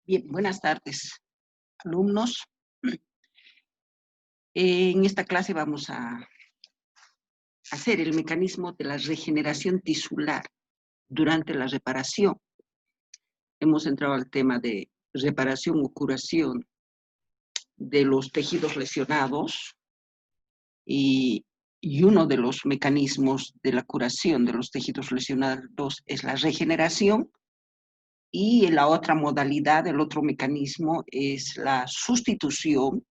Bien, buenas tardes, alumnos. En esta clase vamos a hacer el mecanismo de la regeneración tisular durante la reparación. Hemos entrado al tema de reparación o curación de los tejidos lesionados y uno de los mecanismos de la curación de los tejidos lesionados es la regeneración y la otra modalidad, el otro mecanismo es la sustitución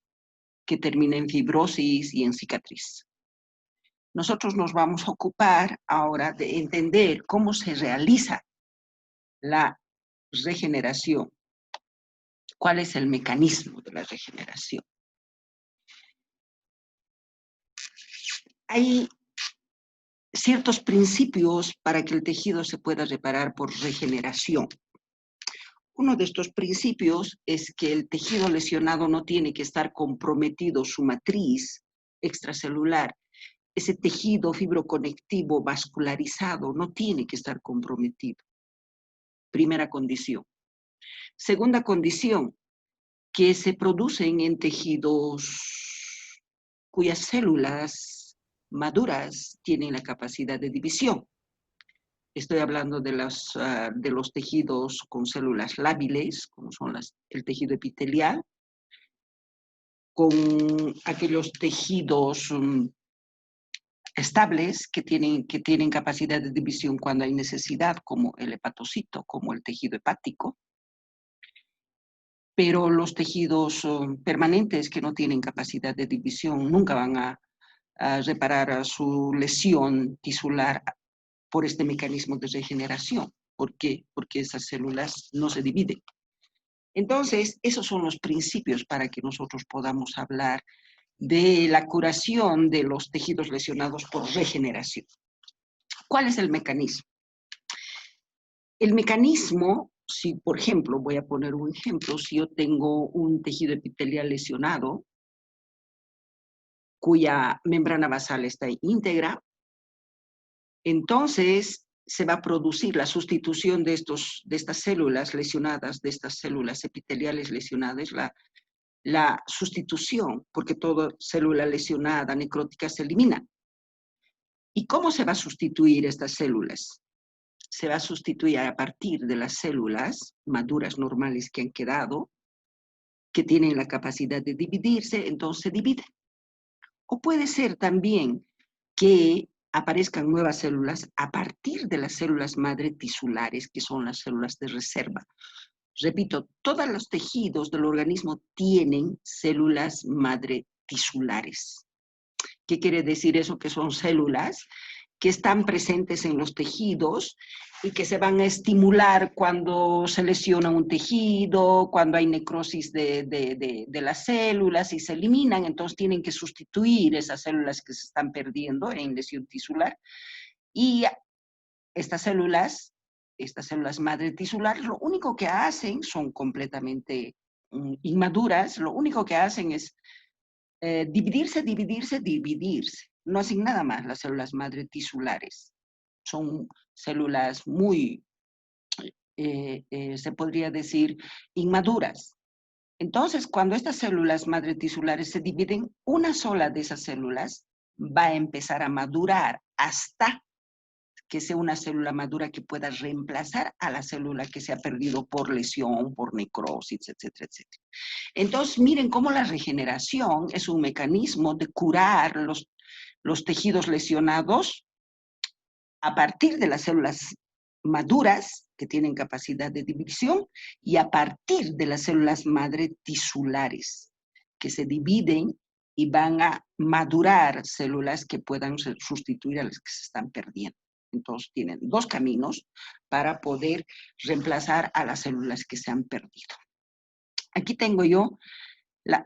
que termina en fibrosis y en cicatriz. Nosotros nos vamos a ocupar ahora de entender cómo se realiza la regeneración, cuál es el mecanismo de la regeneración. Hay ciertos principios para que el tejido se pueda reparar por regeneración. Uno de estos principios es que el tejido lesionado no tiene que estar comprometido su matriz extracelular. Ese tejido fibroconectivo vascularizado no tiene que estar comprometido. Primera condición. Segunda condición, que se producen en tejidos cuyas células maduras tienen la capacidad de división. Estoy hablando de los tejidos con células lábiles, como son el tejido epitelial, con aquellos tejidos estables que tienen capacidad de división cuando hay necesidad, como el hepatocito, como el tejido hepático. Pero los tejidos permanentes que no tienen capacidad de división nunca van a reparar su lesión tisular por este mecanismo de regeneración. ¿Por qué? Porque esas células no se dividen. Entonces, esos son los principios para que nosotros podamos hablar de la curación de los tejidos lesionados por regeneración. ¿Cuál es el mecanismo? El mecanismo, si por ejemplo, voy a poner un ejemplo, si yo tengo un tejido epitelial lesionado, cuya membrana basal está íntegra, entonces se va a producir la sustitución de estas células lesionadas, de estas células epiteliales lesionadas, la sustitución, porque toda célula lesionada, necrótica, se elimina. ¿Y cómo se va a sustituir estas células? Se va a sustituir a partir de las células maduras normales que han quedado, que tienen la capacidad de dividirse, entonces se dividen. O puede ser también que aparezcan nuevas células a partir de las células madre tisulares, que son las células de reserva. Repito, todos los tejidos del organismo tienen células madre tisulares. ¿Qué quiere decir eso? Que son células que están presentes en los tejidos y que se van a estimular cuando se lesiona un tejido, cuando hay necrosis de las células y se eliminan, entonces tienen que sustituir esas células que se están perdiendo en lesión tisular. Y estas células madre tisulares, lo único que hacen son completamente inmaduras, lo único que hacen es dividirse. No hacen nada más las células madre tisulares. Son células muy, se podría decir, inmaduras. Entonces, cuando estas células madre tisulares se dividen, una sola de esas células va a empezar a madurar hasta que sea una célula madura que pueda reemplazar a la célula que se ha perdido por lesión, por necrosis, etcétera, etcétera. Entonces, miren cómo la regeneración es un mecanismo de curar los tejidos lesionados a partir de las células maduras que tienen capacidad de división y a partir de las células madre tisulares que se dividen y van a madurar células que puedan sustituir a las que se están perdiendo. Entonces tienen dos caminos para poder reemplazar a las células que se han perdido. Aquí tengo yo el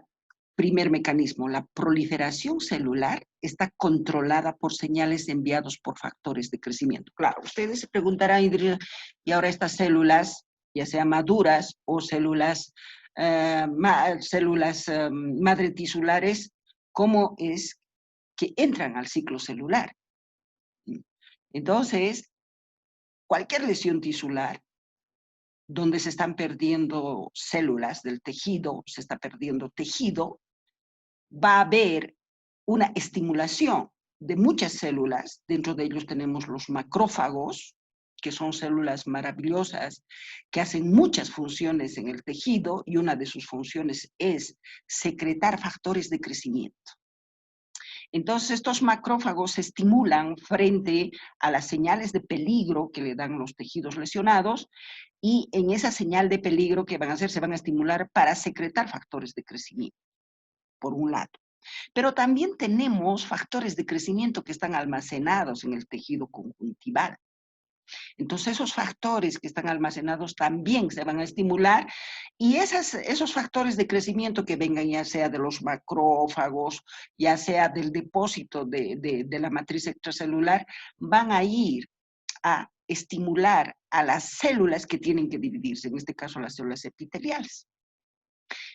primer mecanismo. La proliferación celular está controlada por señales enviados por factores de crecimiento. Claro, ustedes se preguntarán, y ahora estas células, ya sean maduras o células madre tisulares, ¿cómo es que entran al ciclo celular? Entonces, cualquier lesión tisular donde se están perdiendo células del tejido, se está perdiendo tejido, va a haber una estimulación de muchas células. Dentro de ellos tenemos los macrófagos, que son células maravillosas, que hacen muchas funciones en el tejido, y una de sus funciones es secretar factores de crecimiento. Entonces, estos macrófagos se estimulan frente a las señales de peligro que le dan los tejidos lesionados, y en esa señal de peligro que van a hacer, se van a estimular para secretar factores de crecimiento, por un lado. Pero también tenemos factores de crecimiento que están almacenados en el tejido conjuntival. Entonces, esos factores que están almacenados también se van a estimular, y esos factores de crecimiento que vengan, ya sea de los macrófagos, ya sea del depósito de la matriz extracelular, van a ir a estimular a las células que tienen que dividirse, en este caso las células epiteliales.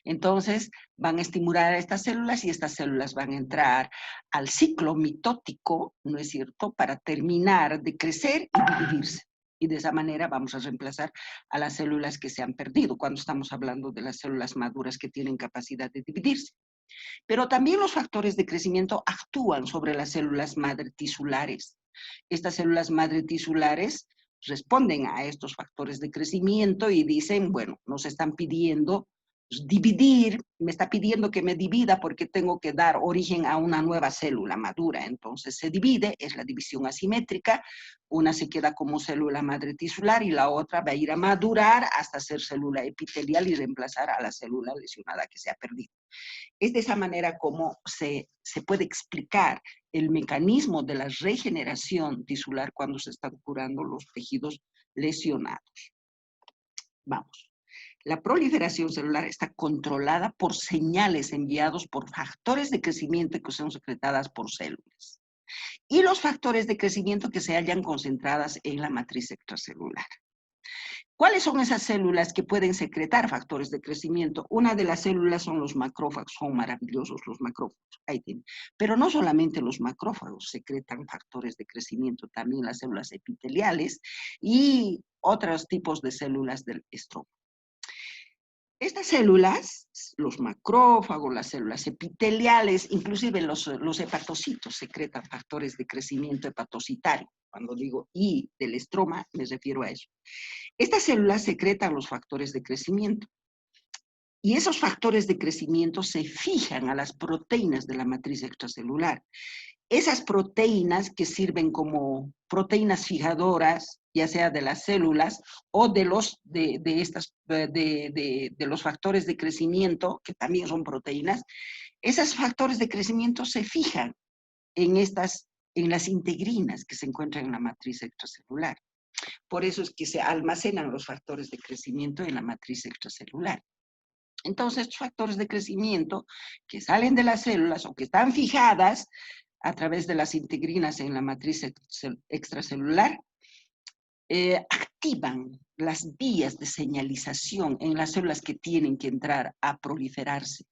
Entonces, van a estimular a estas células, y estas células van a entrar al ciclo mitótico, ¿no es cierto?, para terminar de crecer y dividirse. Y de esa manera vamos a reemplazar a las células que se han perdido, cuando estamos hablando de las células maduras que tienen capacidad de dividirse. Pero también los factores de crecimiento actúan sobre las células madre tisulares. Estas células madre tisulares responden a estos factores de crecimiento y dicen, bueno, nos están pidiendo dividir, me está pidiendo que me divida porque tengo que dar origen a una nueva célula madura. Entonces se divide, es la división asimétrica, una se queda como célula madre tisular y la otra va a ir a madurar hasta ser célula epitelial y reemplazar a la célula lesionada que se ha perdido. Es de esa manera como se puede explicar el mecanismo de la regeneración tisular cuando se están curando los tejidos lesionados. Vamos. La proliferación celular está controlada por señales enviados por factores de crecimiento que son secretadas por células, y los factores de crecimiento que se hallan concentradas en la matriz extracelular. ¿Cuáles son esas células que pueden secretar factores de crecimiento? Una de las células son los macrófagos, son maravillosos los macrófagos, ahí tienen. Pero no solamente los macrófagos secretan factores de crecimiento, también las células epiteliales y otros tipos de células del estroma. Estas células, los macrófagos, las células epiteliales, inclusive los hepatocitos secretan factores de crecimiento hepatocitario. Cuando digo y del estroma, me refiero a eso. Estas células secretan los factores de crecimiento, y esos factores de crecimiento se fijan a las proteínas de la matriz extracelular. Esas proteínas que sirven como proteínas fijadoras, ya sea de las células o de los factores de crecimiento, que también son proteínas, esos factores de crecimiento se fijan en las integrinas que se encuentran en la matriz extracelular. Por eso es que se almacenan los factores de crecimiento en la matriz extracelular. Entonces, estos factores de crecimiento que salen de las células o que están fijadas a través de las integrinas en la matriz extracelular, activan las vías de señalización en las células que tienen que entrar a proliferarse.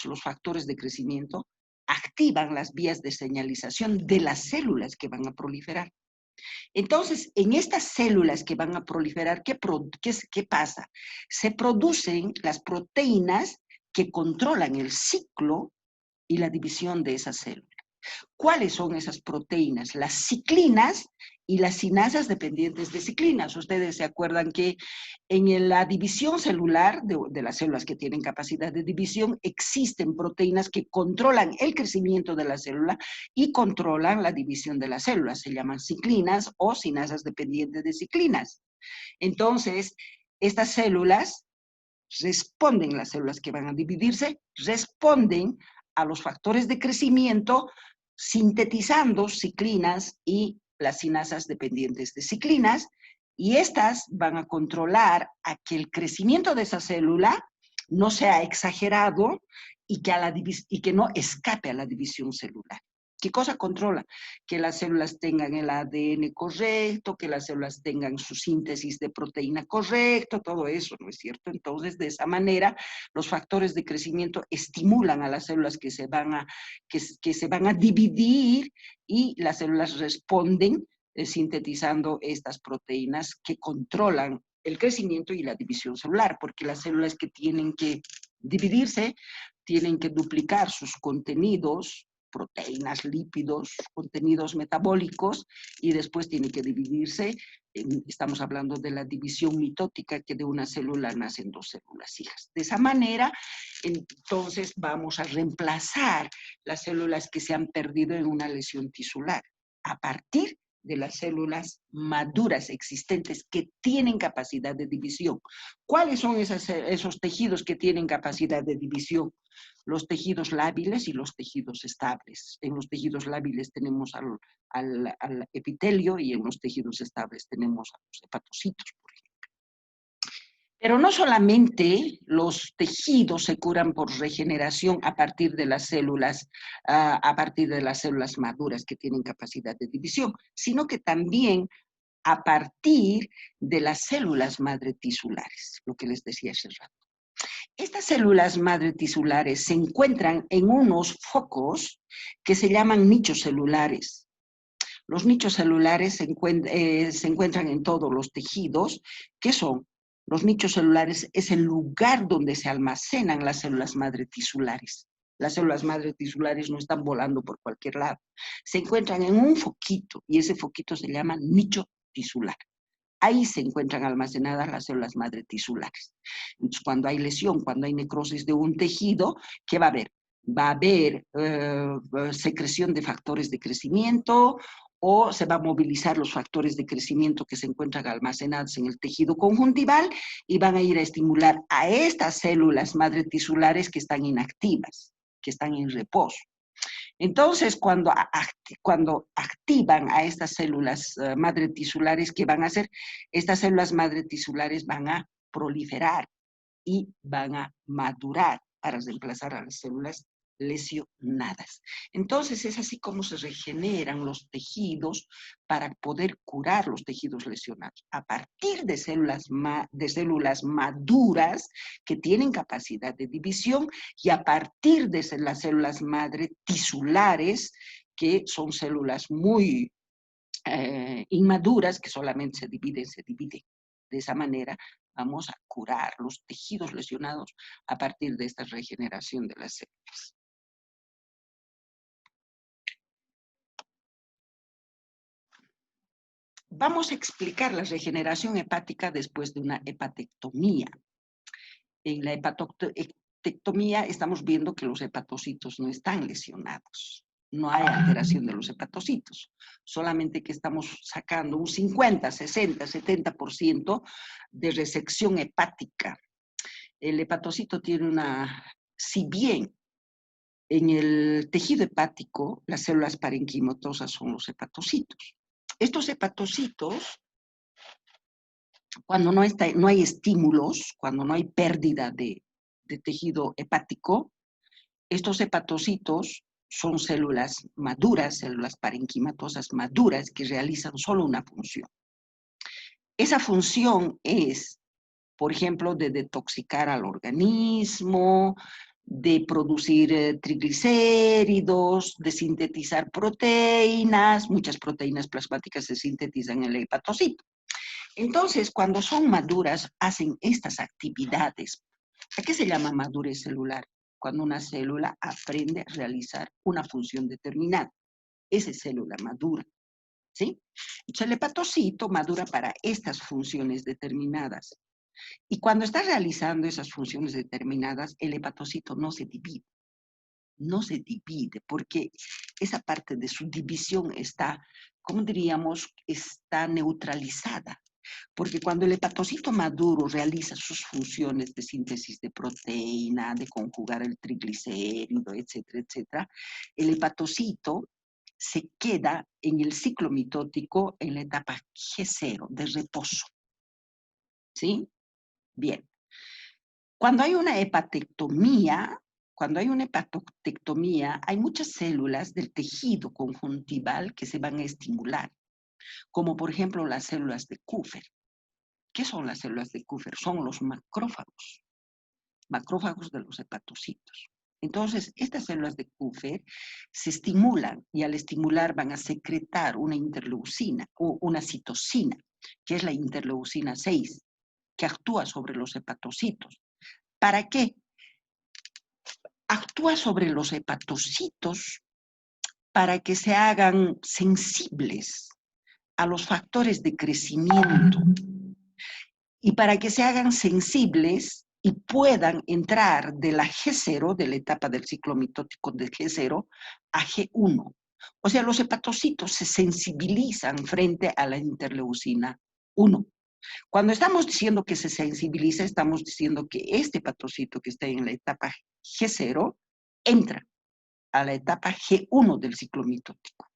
Los factores de crecimiento activan las vías de señalización de las células que van a proliferar. Entonces, en estas células que van a proliferar, ¿qué pasa? Se producen las proteínas que controlan el ciclo y la división de esa célula. ¿Cuáles son esas proteínas? Las ciclinas y las cinasas dependientes de ciclinas. Ustedes se acuerdan que en la división celular de las células que tienen capacidad de división, existen proteínas que controlan el crecimiento de la célula y controlan la división de las células. Se llaman ciclinas o cinasas dependientes de ciclinas. Entonces, estas células responden, las células que van a dividirse, responden a los factores de crecimiento sintetizando ciclinas y las cinasas dependientes de ciclinas, y estas van a controlar a que el crecimiento de esa célula no sea exagerado y que no escape a la división celular. ¿Qué cosa controla? Que las células tengan el ADN correcto, que las células tengan su síntesis de proteína correcto, todo eso, ¿no es cierto? Entonces, de esa manera, los factores de crecimiento estimulan a las células que se van a dividir, y las células responden sintetizando estas proteínas que controlan el crecimiento y la división celular, porque las células que tienen que dividirse tienen que duplicar sus contenidos, proteínas, lípidos, contenidos metabólicos, y después tiene que dividirse. Estamos hablando de la división mitótica, que de una célula nacen dos células hijas. De esa manera, entonces vamos a reemplazar las células que se han perdido en una lesión tisular a partir de las células maduras existentes que tienen capacidad de división. ¿Cuáles son esos tejidos que tienen capacidad de división? Los tejidos lábiles y los tejidos estables. En los tejidos lábiles tenemos al epitelio y en los tejidos estables tenemos a los hepatocitos, por ejemplo. Pero no solamente los tejidos se curan por regeneración a partir de las células, maduras que tienen capacidad de división, sino que también a partir de las células madre tisulares, lo que les decía hace rato. Estas células madre tisulares se encuentran en unos focos que se llaman nichos celulares. Los nichos celulares se encuentran en todos los tejidos. ¿Qué son? Los nichos celulares es el lugar donde se almacenan las células madre tisulares. Las células madre tisulares no están volando por cualquier lado. Se encuentran en un foquito y ese foquito se llama nicho tisular. Ahí se encuentran almacenadas las células madre tisulares. Entonces, cuando hay lesión, cuando hay necrosis de un tejido, ¿qué va a haber? Va a haber secreción de factores de crecimiento, o se va a movilizar los factores de crecimiento que se encuentran almacenados en el tejido conjuntival y van a ir a estimular a estas células madre tisulares que están inactivas, que están en reposo. Entonces, cuando activan a estas células madre tisulares, ¿qué van a hacer? Estas células madre tisulares van a proliferar y van a madurar para reemplazar a las células lesionadas. Entonces, es así como se regeneran los tejidos para poder curar los tejidos lesionados. A partir de células maduras que tienen capacidad de división y a partir de las células madre tisulares, que son células muy inmaduras, que solamente se dividen. De esa manera vamos a curar los tejidos lesionados a partir de esta regeneración de las células. Vamos a explicar la regeneración hepática después de una hepatectomía. En la hepatectomía estamos viendo que los hepatocitos no están lesionados. No hay alteración de los hepatocitos, solamente que estamos sacando un 50, 60, 70% de resección hepática. El hepatocito tiene si bien en el tejido hepático las células parenquimatosas son los hepatocitos. Estos hepatocitos, cuando no hay estímulos, cuando no hay pérdida de tejido hepático, estos hepatocitos son células maduras, células parenquimatosas maduras que realizan solo una función. Esa función es, por ejemplo, de detoxicar al organismo, de producir triglicéridos, de sintetizar proteínas. Muchas proteínas plasmáticas se sintetizan en el hepatocito. Entonces, cuando son maduras, hacen estas actividades. ¿A qué se llama madurez celular? Cuando una célula aprende a realizar una función determinada. Esa es célula madura, ¿sí? Entonces, el hepatocito madura para estas funciones determinadas. Y cuando está realizando esas funciones determinadas, el hepatocito no se divide. No se divide porque esa parte de su división está, ¿cómo diríamos? Está neutralizada. Porque cuando el hepatocito maduro realiza sus funciones de síntesis de proteína, de conjugar el triglicérido, etcétera, etcétera, el hepatocito se queda en el ciclo mitótico en la etapa G0, de reposo. ¿Sí? Bien. Cuando hay una hepatectomía, hay muchas células del tejido conjuntival que se van a estimular, como por ejemplo las células de Kupffer. ¿Qué son las células de Kupffer? Son los macrófagos de los hepatocitos. Entonces, estas células de Kupffer se estimulan y al estimular van a secretar una interleucina o una citosina, que es la interleucina 6. que actúa sobre los hepatocitos. ¿Para qué? Actúa sobre los hepatocitos para que se hagan sensibles a los factores de crecimiento y para que se hagan sensibles y puedan entrar de la G0, de la etapa del ciclo mitótico de G0, a G1. O sea, los hepatocitos se sensibilizan frente a la interleucina 1. Cuando estamos diciendo que se sensibiliza, estamos diciendo que este hepatocito que está en la etapa G0 entra a la etapa G1 del ciclo mitótico.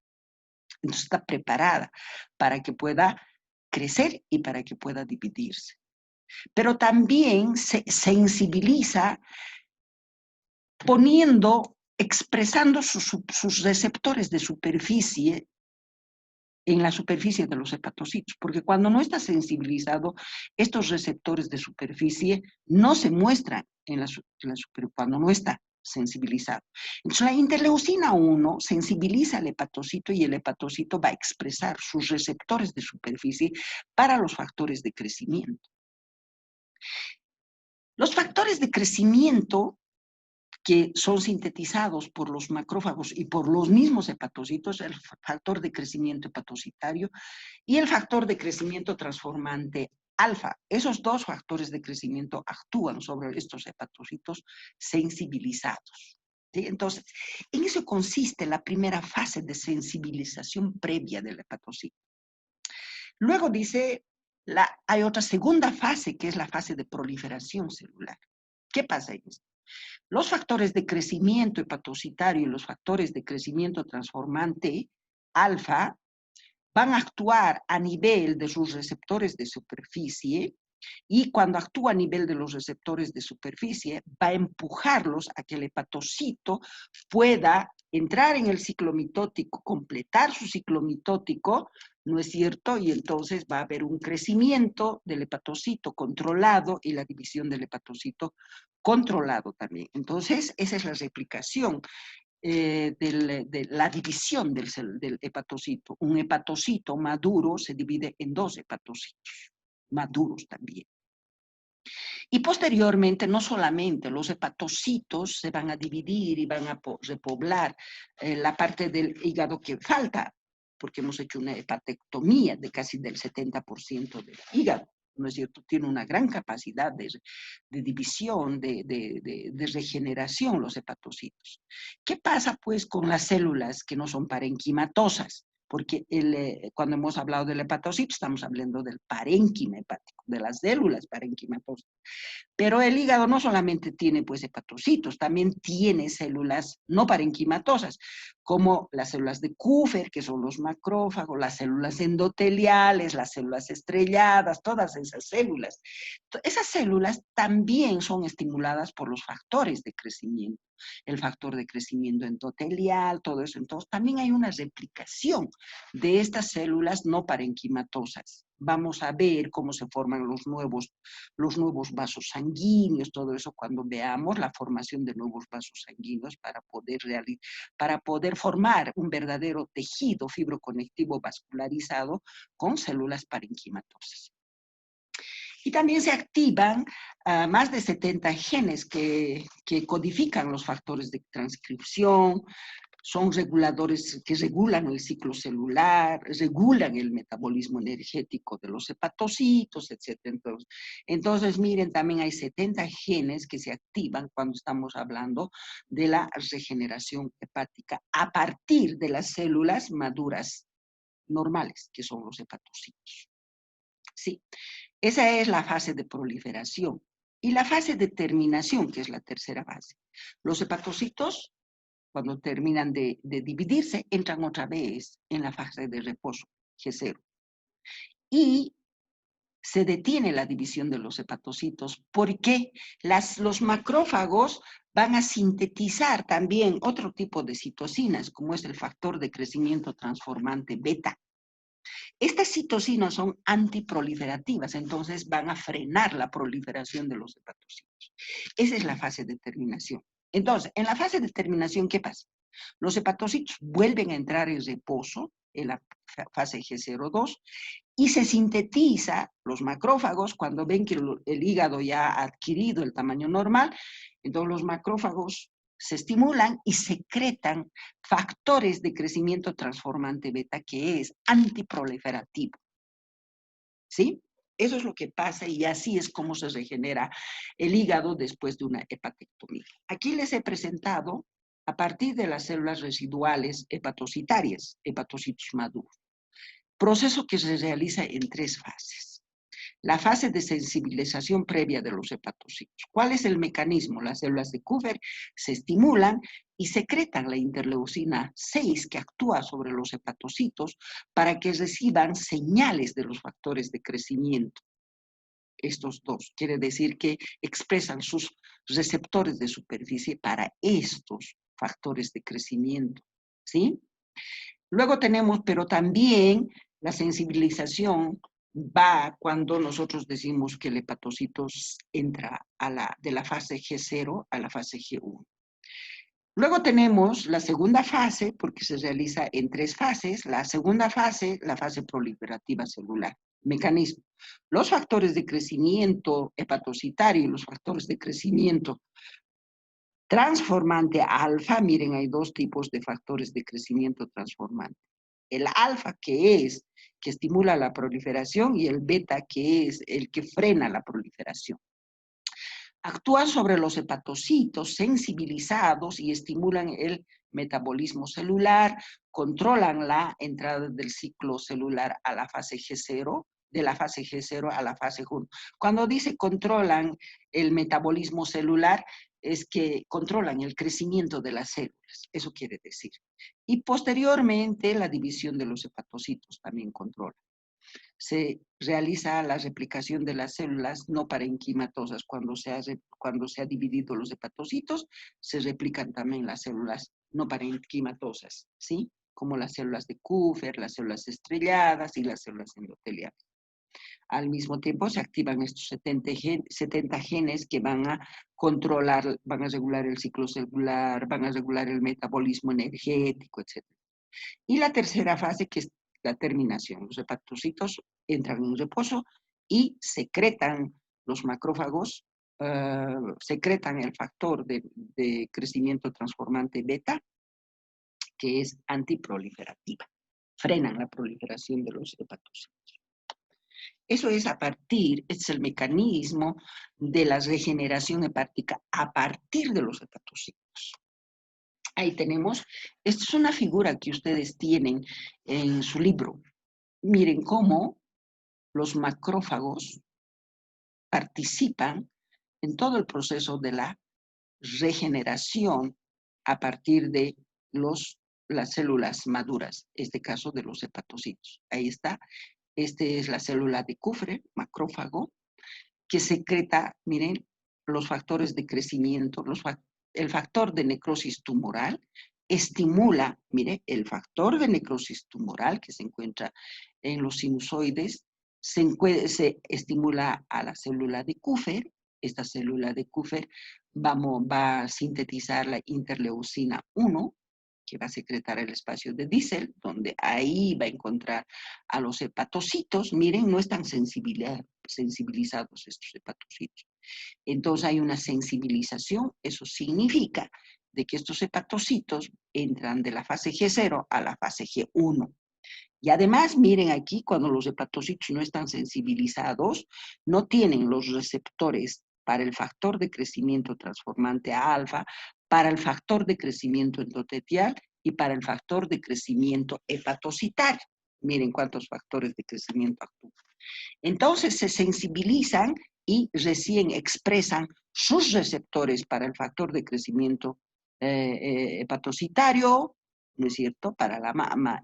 Entonces está preparada para que pueda crecer y para que pueda dividirse. Pero también se sensibiliza expresando sus receptores de superficie en la superficie de los hepatocitos, porque cuando no está sensibilizado, estos receptores de superficie no se muestran en la superficie, cuando no está sensibilizado. Entonces, la interleucina 1 sensibiliza al hepatocito y el hepatocito va a expresar sus receptores de superficie para los factores de crecimiento. Los factores de crecimiento que son sintetizados por los macrófagos y por los mismos hepatocitos, el factor de crecimiento hepatocitario y el factor de crecimiento transformante alfa. Esos dos factores de crecimiento actúan sobre estos hepatocitos sensibilizados. ¿Sí? Entonces, en eso consiste la primera fase de sensibilización previa del hepatocito. Luego dice, hay otra segunda fase que es la fase de proliferación celular. ¿Qué pasa en esto? Los factores de crecimiento hepatocitario y los factores de crecimiento transformante alfa van a actuar a nivel de sus receptores de superficie y cuando actúa a nivel de los receptores de superficie va a empujarlos a que el hepatocito pueda entrar en el ciclo mitótico, completar su ciclo mitótico, ¿no es cierto? Y entonces va a haber un crecimiento del hepatocito controlado y la división del hepatocito controlado también. Entonces, esa es la replicación de la división del hepatocito. Un hepatocito maduro se divide en dos hepatocitos maduros también. Y posteriormente, no solamente los hepatocitos se van a dividir y van a repoblar la parte del hígado que falta, porque hemos hecho una hepatectomía de casi del 70% del hígado, ¿no es cierto? Tiene una gran capacidad de división, de regeneración los hepatocitos. ¿Qué pasa pues con las células que no son parenquimatosas? Porque cuando hemos hablado del hepatocito estamos hablando del parénquima hepático, de las células parenquimatosas. Pero el hígado no solamente tiene pues hepatocitos, también tiene células no parenquimatosas, como las células de Kupffer, que son los macrófagos, las células endoteliales, las células estrelladas, todas esas células. Esas células también son estimuladas por los factores de crecimiento, el factor de crecimiento endotelial, todo eso. Entonces también hay una replicación de estas células no parenquimatosas. Vamos a ver cómo se forman los nuevos vasos sanguíneos, todo eso cuando veamos la formación de nuevos vasos sanguíneos para poder formar un verdadero tejido fibroconectivo vascularizado con células parenquimatosas. Y también se activan más de 70 genes que codifican los factores de transcripción, son reguladores que regulan el ciclo celular, regulan el metabolismo energético de los hepatocitos, etc. Entonces, miren, también hay 70 genes que se activan cuando estamos hablando de la regeneración hepática a partir de las células maduras normales, que son los hepatocitos. Sí, esa es la fase de proliferación. Y la fase de terminación, que es la tercera fase. Los hepatocitos, cuando terminan de dividirse, entran otra vez en la fase de reposo, G0. Y se detiene la división de los hepatocitos porque los macrófagos van a sintetizar también otro tipo de citocinas, como es el factor de crecimiento transformante beta. Estas citocinas son antiproliferativas, entonces van a frenar la proliferación de los hepatocitos. Esa es la fase de terminación. Entonces, en la fase de terminación, ¿qué pasa? Los hepatocitos vuelven a entrar en reposo, en la fase G02, y se sintetiza los macrófagos cuando ven que el hígado ya ha adquirido el tamaño normal, entonces los macrófagos se estimulan y secretan factores de crecimiento transformante beta que es antiproliferativo. ¿Sí? Eso es lo que pasa y así es como se regenera el hígado después de una hepatectomía. Aquí les he presentado a partir de las células residuales hepatocitarias, hepatocitos maduros, proceso que se realiza en 3 fases. La fase de sensibilización previa de los hepatocitos. ¿Cuál es el mecanismo? Las células de Kupffer se estimulan y secretan la interleucina 6 que actúa sobre los hepatocitos para que reciban señales de los factores de crecimiento. Estos dos, quiere decir que expresan sus receptores de superficie para estos factores de crecimiento, ¿sí? Luego tenemos, pero también la sensibilización va cuando nosotros decimos que el hepatocito entra de la fase G0 a la fase G1. Luego tenemos la segunda fase, porque se realiza en 3 fases. La segunda fase, la fase proliferativa celular. Mecanismo. Los factores de crecimiento hepatocitario y los factores de crecimiento transformante alfa, miren, hay 2 tipos de factores de crecimiento transformante. El alfa, que estimula la proliferación, y el beta, que es el que frena la proliferación. Actúan sobre los hepatocitos sensibilizados y estimulan el metabolismo celular, controlan la entrada del ciclo celular a la fase G0, de la fase G0 a la fase G1. Cuando dice controlan el metabolismo celular, es que controlan el crecimiento de las células, eso quiere decir. Y posteriormente la división de los hepatocitos también controla. Se realiza la replicación de las células no parenquimatosas. Cuando se ha dividido los hepatocitos, se replican también las células no parenquimatosas, ¿sí? Como las células de Kupffer, las células estrelladas y las células endoteliales. Al mismo tiempo se activan estos 70 genes que van a controlar, van a regular el ciclo celular, van a regular el metabolismo energético, etc. Y la tercera fase, que es la terminación. Los hepatocitos entran en reposo y secretan los macrófagos, secretan el factor de crecimiento transformante beta, que es antiproliferativa. Frenan la proliferación de los hepatocitos. Eso es es el mecanismo de la regeneración hepática a partir de los hepatocitos. Ahí tenemos, esta es una figura que ustedes tienen en su libro. Miren cómo los macrófagos participan en todo el proceso de la regeneración a partir de las células maduras, en este caso de los hepatocitos. Ahí está, esta es la célula de Kupffer, macrófago, que secreta, miren, los factores de crecimiento, el factor de necrosis tumoral, estimula, mire, el factor de necrosis tumoral que se encuentra en los sinusoides, se estimula a la célula de Kupffer. Esta célula de Kupffer va a sintetizar la interleucina 1, que va a secretar el espacio de Diésel, donde ahí va a encontrar a los hepatocitos. Miren, no están sensibilizados estos hepatocitos. Entonces hay una sensibilización, eso significa de que estos hepatocitos entran de la fase G0 a la fase G1. Y además, miren aquí, cuando los hepatocitos no están sensibilizados, no tienen los receptores para el factor de crecimiento transformante alfa, para el factor de crecimiento endotelial y para el factor de crecimiento hepatocitario. Miren cuántos factores de crecimiento actúan. Entonces se sensibilizan y recién expresan sus receptores para el factor de crecimiento hepatocitario, ¿no es cierto?, para la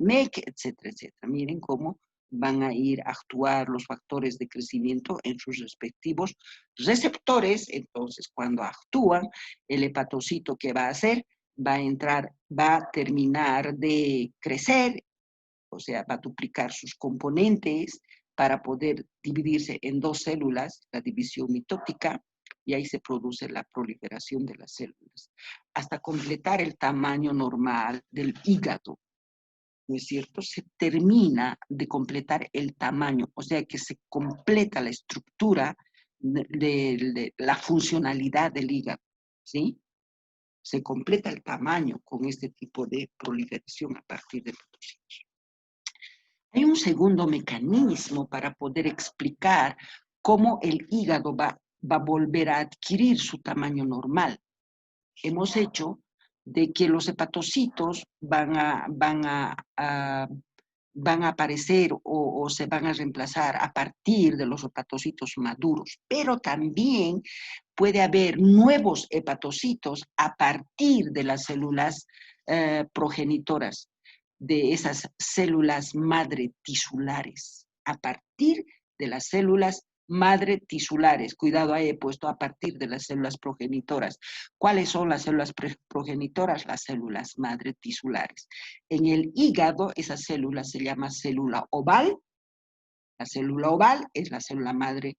MEC, etcétera, etcétera. Miren cómo van a ir a actuar los factores de crecimiento en sus respectivos receptores. Entonces, cuando actúan, el hepatocito, ¿qué va a hacer? Va a terminar de crecer, o sea, va a duplicar sus componentes para poder dividirse en 2 células, la división mitótica, y ahí se produce la proliferación de las células, hasta completar el tamaño normal del hígado. ¿no es cierto? Se termina de completar el tamaño, o sea que se completa la estructura de la funcionalidad del hígado, ¿sí? Se completa el tamaño con este tipo de proliferación a partir de hepatocitos. Hay un segundo mecanismo para poder explicar cómo el hígado va a volver a adquirir su tamaño normal. Hemos hecho de que los hepatocitos van a aparecer o se van a reemplazar a partir de los hepatocitos maduros, pero también puede haber nuevos hepatocitos a partir de las células progenitoras, de esas células madre tisulares, a partir de las células madre tisulares. Cuidado, ahí he puesto a partir de las células progenitoras. ¿Cuáles son las células progenitoras? Las células madre tisulares. En el hígado, esa célula se llama célula oval. La célula oval es la célula madre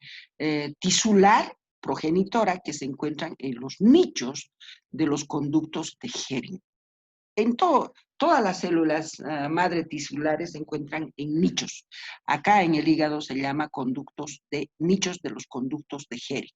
tisular progenitora que se encuentran en los nichos de los conductos de Hering. En todas las células madre tisulares se encuentran en nichos. Acá en el hígado se llama nichos de los conductos de Hering.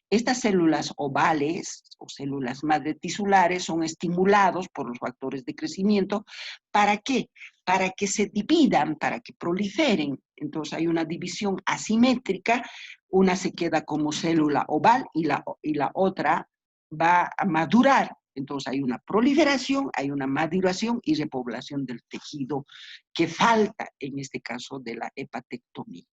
Estas células ovales o células madre tisulares son estimulados por los factores de crecimiento. ¿Para qué? Para que se dividan, para que proliferen. Entonces hay una división asimétrica, una se queda como célula oval y la otra va a madurar. Entonces hay una proliferación, hay una maduración y repoblación del tejido que falta en este caso de la hepatectomía.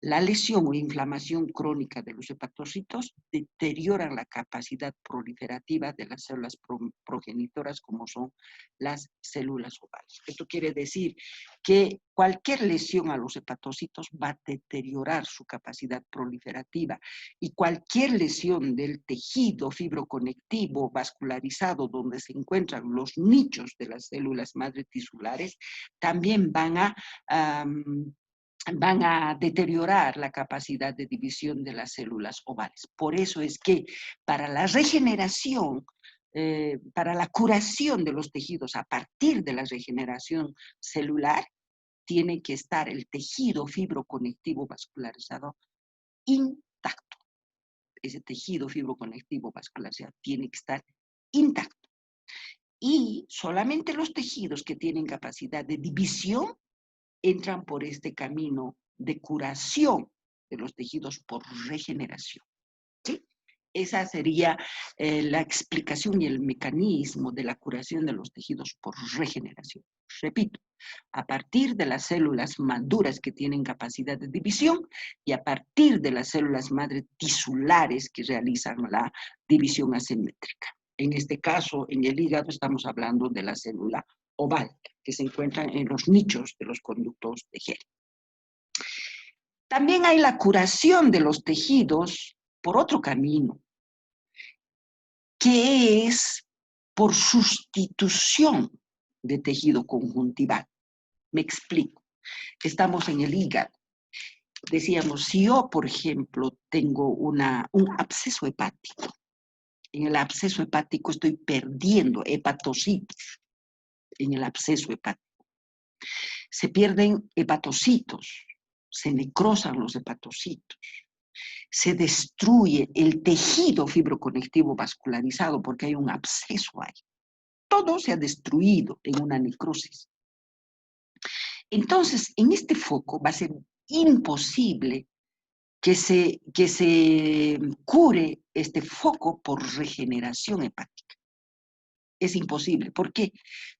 La lesión o inflamación crónica de los hepatocitos deterioran la capacidad proliferativa de las células progenitoras como son las células ovales. Esto quiere decir que cualquier lesión a los hepatocitos va a deteriorar su capacidad proliferativa y cualquier lesión del tejido fibroconectivo vascularizado donde se encuentran los nichos de las células madre tisulares también van a deteriorar la capacidad de división de las células ovales. Por eso es que para la regeneración, para la curación de los tejidos a partir de la regeneración celular, tiene que estar el tejido fibroconectivo vascularizado intacto. Ese tejido fibroconectivo vascularizado tiene que estar intacto. Y solamente los tejidos que tienen capacidad de división entran por este camino de curación de los tejidos por regeneración. ¿Sí? Esa sería la explicación y el mecanismo de la curación de los tejidos por regeneración. Repito, a partir de las células maduras que tienen capacidad de división y a partir de las células madre tisulares que realizan la división asimétrica. En este caso, en el hígado estamos hablando de la célula oval, que se encuentran en los nichos de los conductos de Hering. También hay la curación de los tejidos por otro camino, que es por sustitución de tejido conjuntival. Me explico. Estamos en el hígado. Decíamos, si yo, por ejemplo, tengo un absceso hepático, en el absceso hepático estoy perdiendo hepatocitos en el absceso hepático. Se pierden hepatocitos, se necrosan los hepatocitos, se destruye el tejido fibroconectivo vascularizado porque hay un absceso ahí. Todo se ha destruido en una necrosis. Entonces, en este foco va a ser imposible que se cure este foco por regeneración hepática. Es imposible. ¿Por qué?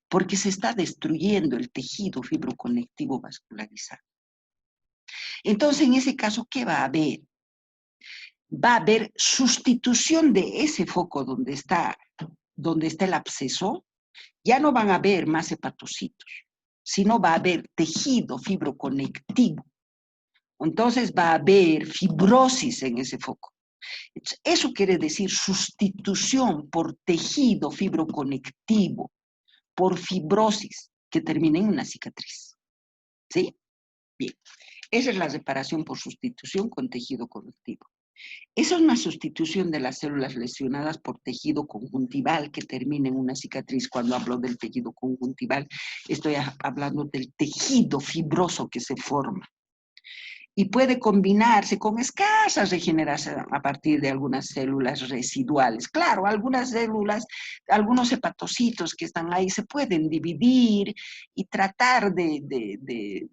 Porque se está destruyendo el tejido fibroconectivo vascularizado. Entonces, en ese caso, ¿qué va a haber? Va a haber sustitución de ese foco donde está el absceso. Ya no van a haber más hepatocitos, sino va a haber tejido fibroconectivo. Entonces va a haber fibrosis en ese foco. Eso quiere decir sustitución por tejido fibroconectivo, por fibrosis, que termina en una cicatriz. ¿Sí? Bien. Esa es la reparación por sustitución con tejido conectivo. Eso es una sustitución de las células lesionadas por tejido conjuntival que termina en una cicatriz. Cuando hablo del tejido conjuntival, estoy hablando del tejido fibroso que se forma. Y puede combinarse con escasa regeneración a partir de algunas células residuales. Claro, algunas células, algunos hepatocitos que están ahí se pueden dividir y tratar de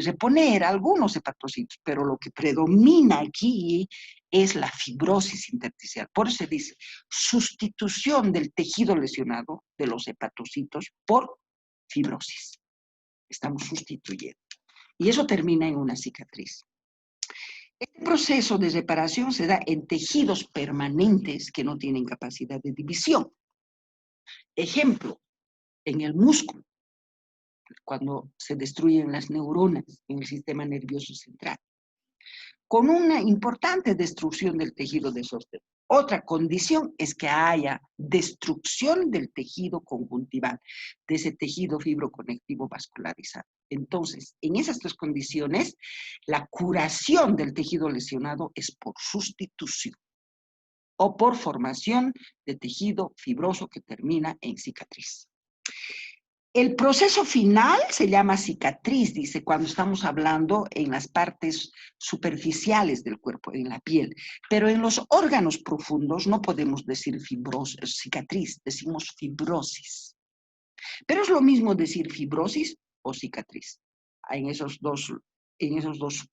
reponer algunos hepatocitos, pero lo que predomina aquí es la fibrosis intersticial. Por eso se dice sustitución del tejido lesionado de los hepatocitos por fibrosis. Estamos sustituyendo. Y eso termina en una cicatriz. Este proceso de reparación se da en tejidos permanentes que no tienen capacidad de división. Ejemplo, en el músculo, cuando se destruyen las neuronas en el sistema nervioso central, con una importante destrucción del tejido de sostén. Otra condición es que haya destrucción del tejido conjuntival, de ese tejido fibroconectivo vascularizado. Entonces, en esas tres condiciones, la curación del tejido lesionado es por sustitución o por formación de tejido fibroso que termina en cicatriz. El proceso final se llama cicatriz, dice, cuando estamos hablando en las partes superficiales del cuerpo, en la piel. Pero en los órganos profundos no podemos decir cicatriz, decimos fibrosis. Pero es lo mismo decir fibrosis o cicatriz. En esos dos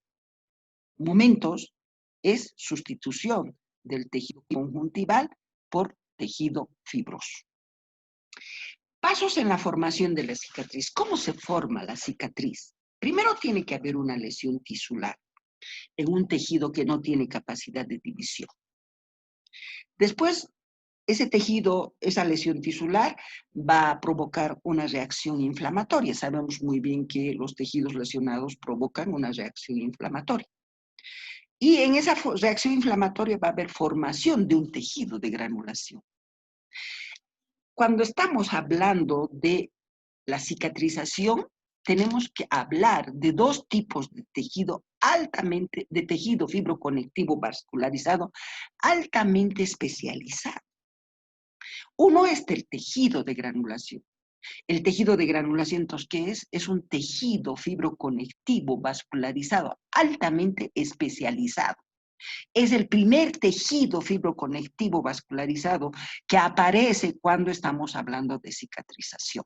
momentos es sustitución del tejido conjuntival por tejido fibroso. Pasos en la formación de la cicatriz. ¿Cómo se forma la cicatriz? Primero tiene que haber una lesión tisular en un tejido que no tiene capacidad de división. Después, ese tejido, esa lesión tisular va a provocar una reacción inflamatoria. Sabemos muy bien que los tejidos lesionados provocan una reacción inflamatoria. Y en esa reacción inflamatoria va a haber formación de un tejido de granulación. Cuando estamos hablando de la cicatrización, tenemos que hablar de dos tipos de tejido de tejido fibroconectivo vascularizado altamente especializado. Uno es el tejido de granulación. El tejido de granulación, entonces, ¿qué es? Es un tejido fibroconectivo vascularizado altamente especializado. Es el primer tejido fibroconectivo vascularizado que aparece cuando estamos hablando de cicatrización.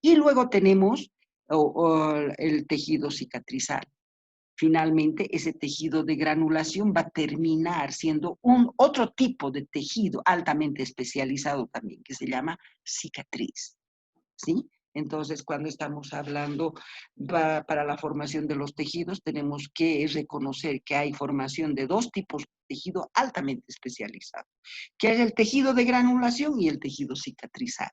Y luego tenemos el tejido cicatrizal. Finalmente, ese tejido de granulación va a terminar siendo otro tipo de tejido altamente especializado también, que se llama cicatriz. ¿Sí? Entonces, cuando estamos hablando para la formación de los tejidos, tenemos que reconocer que hay formación de dos tipos de tejido altamente especializado, que es el tejido de granulación y el tejido cicatrizal.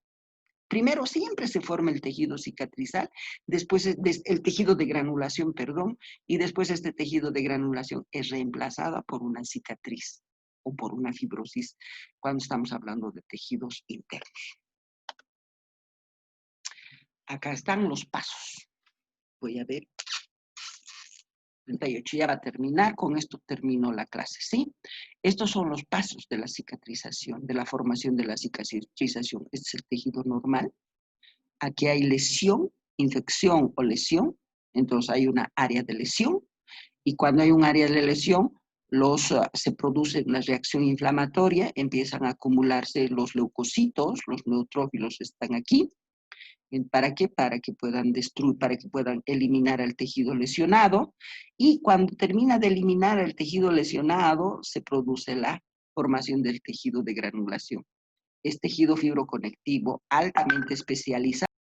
Primero siempre se forma el tejido cicatrizal, después el tejido de granulación, perdón, y después este tejido de granulación es reemplazada por una cicatriz o por una fibrosis cuando estamos hablando de tejidos internos. Acá están los pasos. Voy a ver. 38, ya va a terminar, con esto termino la clase, ¿sí? Estos son los pasos de la cicatrización, de la formación de la cicatrización. Este es el tejido normal. Aquí hay lesión, infección o lesión, entonces hay una área de lesión, y cuando hay un área de lesión, se produce una reacción inflamatoria, empiezan a acumularse los leucocitos, los neutrófilos están aquí. ¿Para qué? Para que puedan destruir, para que puedan eliminar el tejido lesionado, y cuando termina de eliminar el tejido lesionado, se produce la formación del tejido de granulación. Es tejido fibroconectivo altamente especializado.